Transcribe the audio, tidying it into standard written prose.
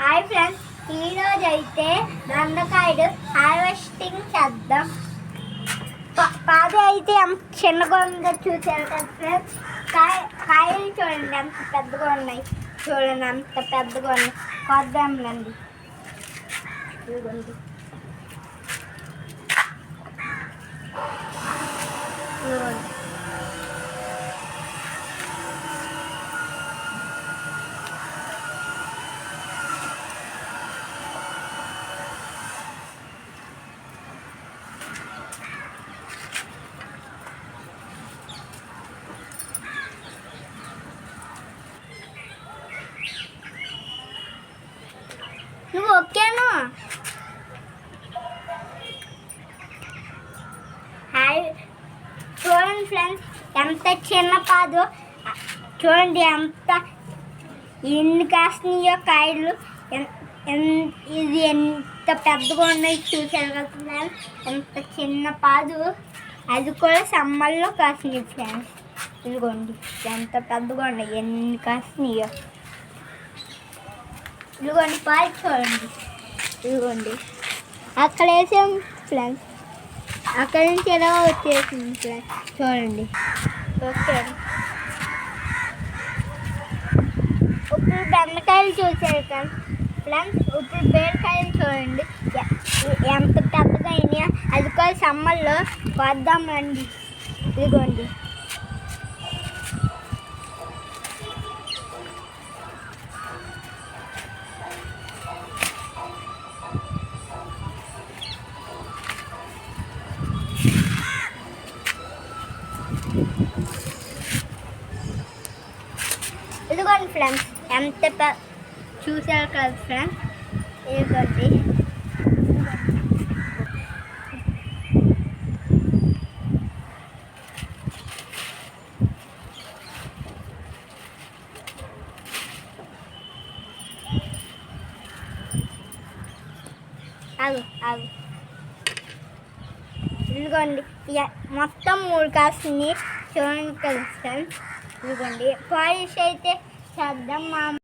Hi friends, ఈరోజు అయితే దొండకాయలు హార్వెస్టింగ్ చేద్దాం. పాది అయితే ఎంత చిన్నగా ఉందో చూసారు కదా ఫ్రెండ్స్. కాయలు చూడండి ఎంత పెద్దగా ఉన్నాయి, చూడండి ఎంత పెద్దగా ఉన్నాయి. కొద్దాంలండి, ఇదిగోండి. నువ్వు ఓకేనా? హాయ్ చూడండి ఫ్రెండ్స్, ఎంత చిన్న పాదు చూడండి, ఎన్ని కాస్తున్నాయో కాయలు. ఇది ఎంత పెద్దగా ఉన్నాయి చూసారు కదా ఫ్రెండ్స్. ఎంత చిన్న పాదు, అది కూడా సమ్మర్లో కాసినాయి ఫ్రెండ్స్. ఇదిగోండి ఎంత పెద్దగా ఉన్నాయి, ఎన్ని కాస్తున్నాయో. ఇదిగోండి పాలు చూడండి, ఇదిగోండి అక్కడ వేసాం ఫ్రెండ్స్, అక్కడి నుంచి ఎలా వచ్చేసింది ఫ్రెండ్స్ చూడండి. ఓకే, ఇప్పుడు బెండకాయలు చూసారు కదా ఫ్రెండ్స్. ఇప్పుడు బీరకాయలు చూడండి ఎంత పెద్దగా అయినాయో. అది కూడా సమ్మర్లో వద్దామండి. ఇదిగోండి ఇదిగోండి ఫ్రెండ్స్, ఎంత చూసారు కదా ఫ్రెండ్స్. ఇదిగోండి ఇదిగోండి మొత్తం 3 కాసుని చూడండి కదా ఫ్రెండ్స్. ఇదిగోండి పాలిష్ అయితే చేద్దాం.